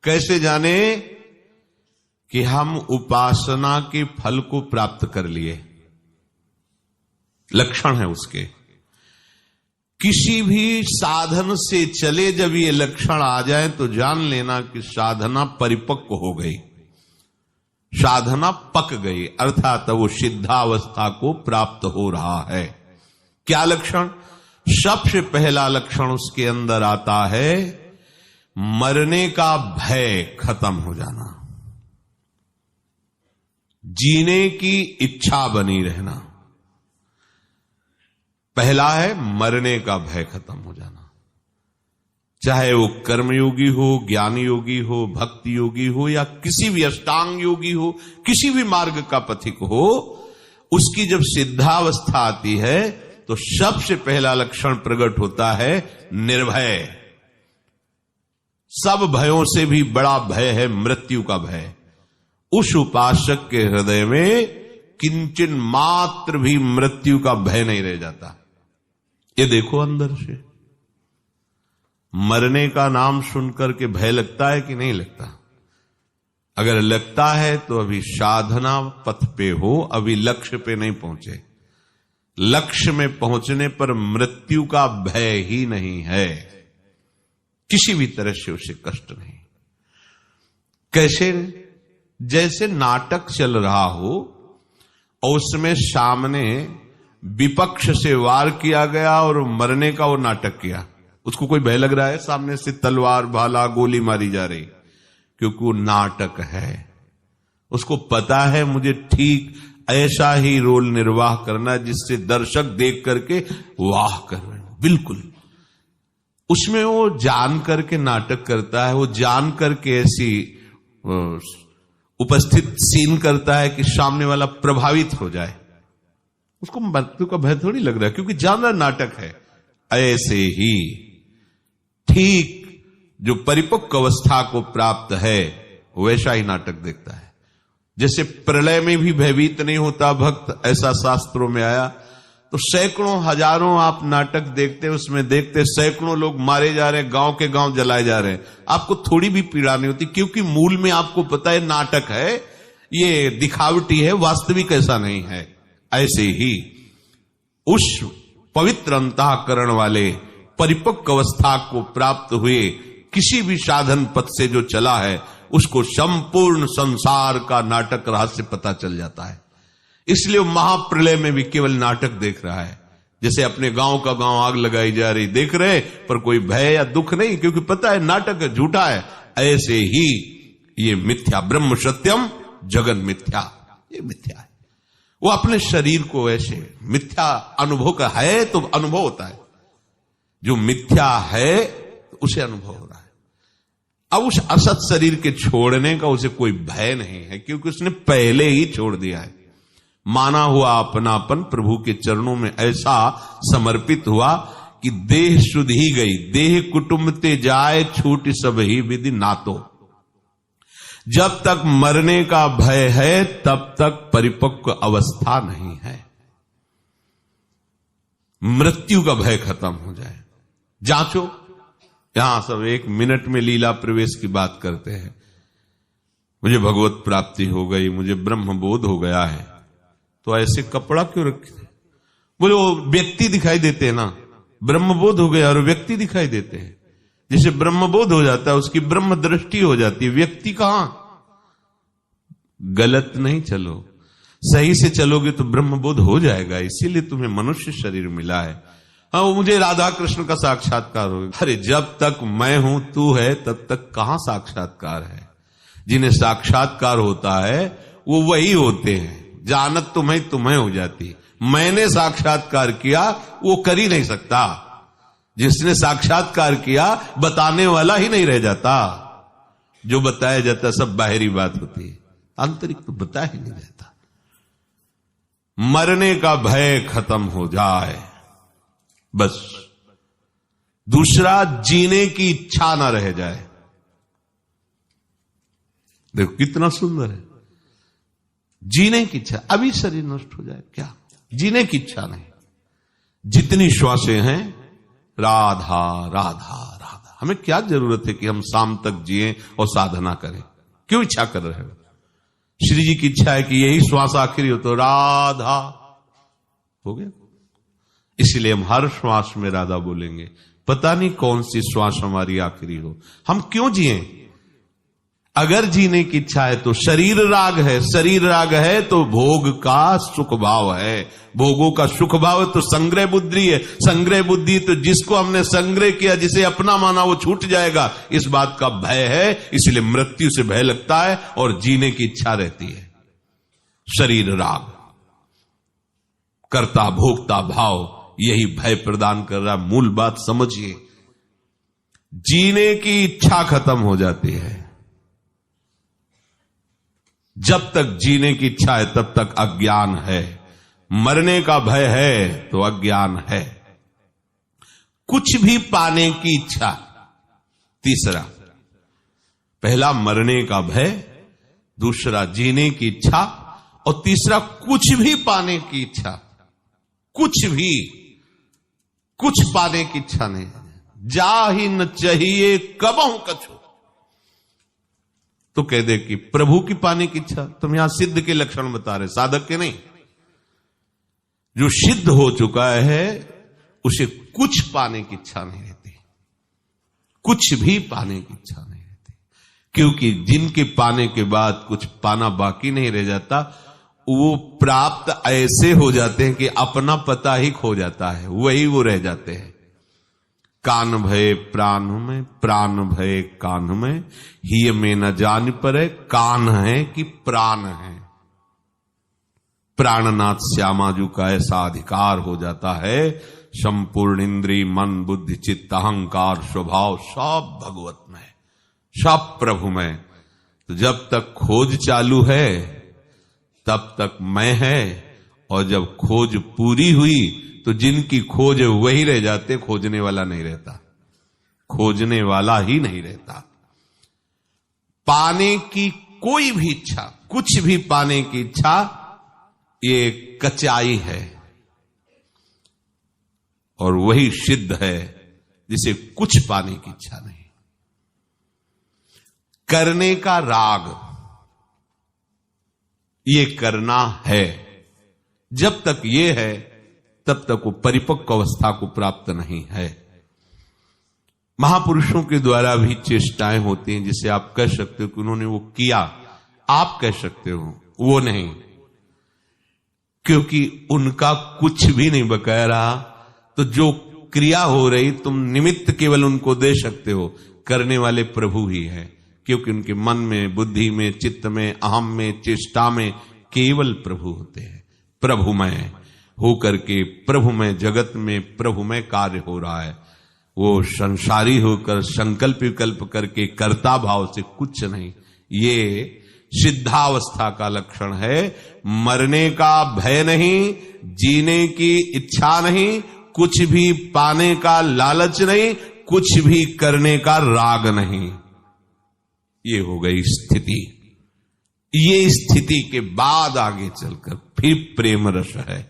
कैसे जाने कि हम उपासना के फल को प्राप्त कर लिए? लक्षण है उसके। किसी भी साधन से चले जब ये लक्षण आ जाए तो जान लेना कि साधना परिपक्व हो गई, साधना पक गई, अर्थात वो सिद्धावस्था को प्राप्त हो रहा है। क्या लक्षण? सबसे पहला लक्षण उसके अंदर आता है मरने का भय खत्म हो जाना, जीने की इच्छा बनी रहना। पहला है मरने का भय खत्म हो जाना, चाहे वो कर्मयोगी हो, ज्ञान योगी हो, भक्ति योगी हो, या किसी भी अष्टांग योगी हो, किसी भी मार्ग का पथिक हो, उसकी जब सिद्धावस्था आती है तो सबसे पहला लक्षण प्रकट होता है निर्भय। सब भयों से भी बड़ा भय है मृत्यु का भय। उस उपासक के हृदय में किंचन मात्र भी मृत्यु का भय नहीं रह जाता। ये देखो अंदर से मरने का नाम सुनकर के भय लगता है कि नहीं लगता? अगर लगता है तो अभी साधना पथ पे हो, अभी लक्ष्य पे नहीं पहुंचे। लक्ष्य में पहुंचने पर मृत्यु का भय ही नहीं है, किसी भी तरह से उसे कष्ट नहीं। कैसे? जैसे नाटक चल रहा हो और उसमें सामने विपक्ष से वार किया गया और मरने का वो नाटक किया, उसको कोई भय लग रहा है? सामने से तलवार भाला गोली मारी जा रही, क्योंकि वो नाटक है। उसको पता है मुझे ठीक ऐसा ही रोल निर्वाह करना है जिससे दर्शक देख करके वाह कर रहे हैं। बिल्कुल उसमें वो जान करके नाटक करता है, वो जान करके ऐसी उपस्थित सीन करता है कि सामने वाला प्रभावित हो जाए। उसको मृत्यु का भय थोड़ी लग रहा है, क्योंकि जानना नाटक है। ऐसे ही ठीक जो परिपक्व अवस्था को प्राप्त है वैसा ही नाटक देखता है। जैसे प्रलय में भी भयभीत नहीं होता भक्त, ऐसा शास्त्रों में आया। तो सैकड़ों हजारों आप नाटक देखते, उसमें देखते सैकड़ों लोग मारे जा रहे हैं, गांव के गांव जलाए जा रहे हैं, आपको थोड़ी भी पीड़ा नहीं होती, क्योंकि मूल में आपको पता है नाटक है, ये दिखावटी है, वास्तविक ऐसा नहीं है। ऐसे ही उस पवित्र अंतःकरण वाले परिपक्व अवस्था को प्राप्त हुए किसी भी साधन पथ से जो चला है, उसको संपूर्ण संसार का नाटक रहस्य पता चल जाता है। इसलिए महाप्रलय में भी केवल नाटक देख रहा है। जैसे अपने गांव का गांव आग लगाई जा रही देख रहे, पर कोई भय या दुख नहीं, क्योंकि पता है नाटक है, झूठा है। ऐसे ही ये मिथ्या, ब्रह्म सत्यम जगन मिथ्या, ये मिथ्या है। वो अपने शरीर को ऐसे मिथ्या अनुभव का है तो अनुभव होता है, जो मिथ्या है उसे अनुभव हो रहा है। अब उस असत शरीर के छोड़ने का उसे कोई भय नहीं है, क्योंकि उसने पहले ही छोड़ दिया है। माना हुआ अपनापन प्रभु के चरणों में ऐसा समर्पित हुआ कि देह शुद्ध ही गई, देह कुटुंब ते जाए छूट सब ही विधि नातो। जब तक मरने का भय है तब तक परिपक्व अवस्था नहीं है। मृत्यु का भय खत्म हो जाए, जांचो। यहां सब 1 मिनट में लीला प्रवेश की बात करते हैं। मुझे भगवत प्राप्ति हो गई, मुझे ब्रह्म बोध हो गया है, तो ऐसे कपड़ा क्यों रखे? बोले वो व्यक्ति दिखाई देते हैं ना, ब्रह्मबोध हो गया और व्यक्ति दिखाई देते हैं। जिसे ब्रह्मबोध हो जाता है उसकी ब्रह्म दृष्टि हो जाती है, व्यक्ति कहां? गलत नहीं चलो, सही से चलोगे तो ब्रह्मबोध हो जाएगा। इसीलिए तुम्हें मनुष्य शरीर मिला है। हाँ, वो मुझे राधा कृष्ण का साक्षात्कार हो। अरे जब तक मैं हूं तू है तब तक कहां साक्षात्कार है? जिन्हें साक्षात्कार होता है वो वही होते हैं। जानत तुम्हें हो जाती। मैंने साक्षात्कार किया वो कर ही नहीं सकता। जिसने साक्षात्कार किया बताने वाला ही नहीं रह जाता। जो बताया जाता सब बाहरी बात होती है, आंतरिक तो बता ही नहीं रहता। मरने का भय खत्म हो जाए बस। दूसरा, जीने की इच्छा ना रह जाए। देखो कितना सुंदर है, जीने की इच्छा। अभी शरीर नष्ट हो जाए क्या, जीने की इच्छा नहीं। जितनी श्वासें हैं राधा राधा राधा, हमें क्या जरूरत है कि हम शाम तक जिए और साधना करें? क्यों इच्छा कर रहे हो? श्री जी की इच्छा है कि यही श्वास आखिरी हो तो राधा हो गया। इसलिए हम हर श्वास में राधा बोलेंगे। पता नहीं कौन सी श्वास हमारी आखिरी हो। हम क्यों जिए? अगर जीने की इच्छा है तो शरीर राग है, शरीर राग है तो भोग का सुख भाव है, भोगों का सुख भाव है तो संग्रह बुद्धि है, संग्रह बुद्धि तो जिसको हमने संग्रह किया, जिसे अपना माना वो छूट जाएगा, इस बात का भय है। इसलिए मृत्यु से भय लगता है और जीने की इच्छा रहती है। शरीर राग, कर्ता भोक्ता भाव, यही भय प्रदान कर रहा। मूल बात समझिए, जीने की इच्छा खत्म हो जाती है। जब तक जीने की इच्छा है तब तक अज्ञान है। मरने का भय है तो अज्ञान है। कुछ भी पाने की इच्छा, तीसरा, पहला मरने का भय, दूसरा जीने की इच्छा, और तीसरा कुछ भी पाने की इच्छा। कुछ भी, कुछ पाने की इच्छा नहीं, जा ही न चाहिए कबहू कछु। तो कह दे कि प्रभु की पाने की इच्छा। तुम यहां सिद्ध के लक्षण बता रहे, साधक के नहीं। जो सिद्ध हो चुका है उसे कुछ पाने की इच्छा नहीं रहती, कुछ भी पाने की इच्छा नहीं रहती। क्योंकि जिनके पाने के बाद कुछ पाना बाकी नहीं रह जाता, वो प्राप्त ऐसे हो जाते हैं कि अपना पता ही खो जाता है, वही वो रह जाते हैं। कान भय प्राण में, प्राण भय कान में, ही में न जान परे कान है कि प्राण है। प्राणनाथ श्यामाजू का ऐसा अधिकार हो जाता है, संपूर्ण इंद्रिय मन बुद्धि चित्त अहंकार स्वभाव सब भगवत में, सब प्रभु में। तो जब तक खोज चालू है तब तक मैं है, और जब खोज पूरी हुई तो जिनकी खोज है वही रह जाते, खोजने वाला नहीं रहता, खोजने वाला ही नहीं रहता। पाने की कोई भी इच्छा, कुछ भी पाने की इच्छा, ये कचाई है, और वही सिद्ध है जिसे कुछ पाने की इच्छा नहीं। करने का राग, ये करना है। जब तक ये है तब तक वो परिपक्व अवस्था को प्राप्त नहीं है। महापुरुषों के द्वारा भी चेष्टाएं होती हैं, जिसे आप कह सकते हो कि उन्होंने वो किया, आप कह सकते हो, वो नहीं, क्योंकि उनका कुछ भी नहीं बकाया रहा। तो जो क्रिया हो रही, तुम निमित्त केवल उनको दे सकते हो, करने वाले प्रभु ही है। क्योंकि उनके मन में, बुद्धि में, चित्त में, अहम में, चेष्टा में केवल प्रभु होते हैं। प्रभुमय हो करके प्रभुमय जगत में प्रभुमय कार्य हो रहा है। वो संसारी होकर संकल्प विकल्प करके कर्ता भाव से कुछ नहीं। ये सिद्धावस्था का लक्षण है। मरने का भय नहीं, जीने की इच्छा नहीं, कुछ भी पाने का लालच नहीं, कुछ भी करने का राग नहीं। ये हो गई स्थिति। ये स्थिति के बाद आगे चलकर फिर प्रेम रस है।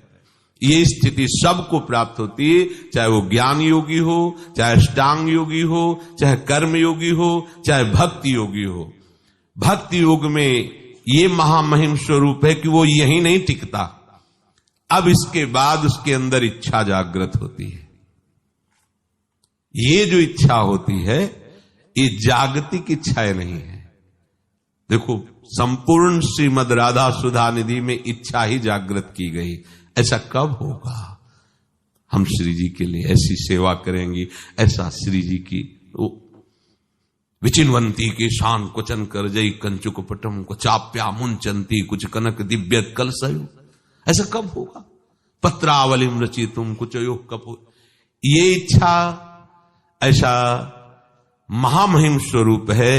ये स्थिति सबको प्राप्त होती है, चाहे वो ज्ञान योगी हो, चाहे अष्टांग योगी हो, चाहे कर्म योगी हो, चाहे भक्ति योगी हो। भक्ति योग में ये महामहिम स्वरूप है कि वो यही नहीं टिकता, अब इसके बाद उसके अंदर इच्छा जागृत होती है। ये जो इच्छा होती है, ये जागतिक इच्छाएं नहीं है। देखो, संपूर्ण श्रीमद राधा सुधा निधि में इच्छा ही जागृत की गई। ऐसा कब होगा? हम श्री जी के लिए ऐसी सेवा करेंगी, ऐसा श्री जी की विचिन्वंती के शान कुचन कर जई कंचुक पटम को चाप्या मुंचंती कुछ कनक दिव्य कलसयु। ऐसा कब होगा? पत्रावलिम रचितुम कुछ योग कपूर। ये इच्छा ऐसा महामहिम स्वरूप है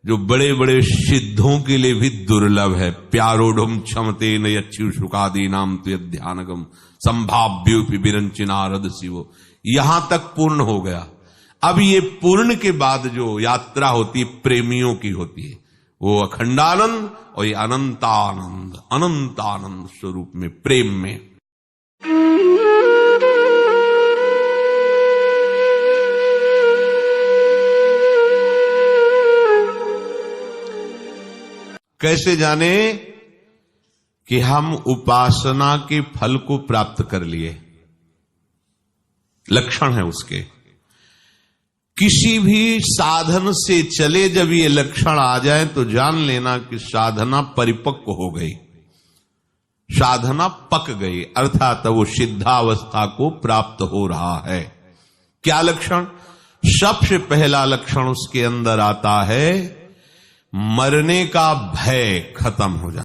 जो बड़े बड़े सिद्धों के लिए भी दुर्लभ है। प्यारोढ़ क्षमते न यच्छु शुकादी नाम तो ध्यानगम संभाव्योपि विरंचिनारद शिवो। यहां तक पूर्ण हो गया। अब ये पूर्ण के बाद जो यात्रा होती है प्रेमियों की होती है, वो अखंडानंद और ये अनंतानंद, अनंतानंद स्वरूप में, प्रेम में। कैसे जाने कि हम उपासना के फल को प्राप्त कर लिए? लक्षण है उसके। किसी भी साधन से चले जब ये लक्षण आ जाए तो जान लेना कि साधना परिपक्व हो गई, साधना पक गई, अर्थात वो सिद्धावस्था को प्राप्त हो रहा है। क्या लक्षण? सबसे पहला लक्षण उसके अंदर आता है, मरने का भय खत्म हो जाए।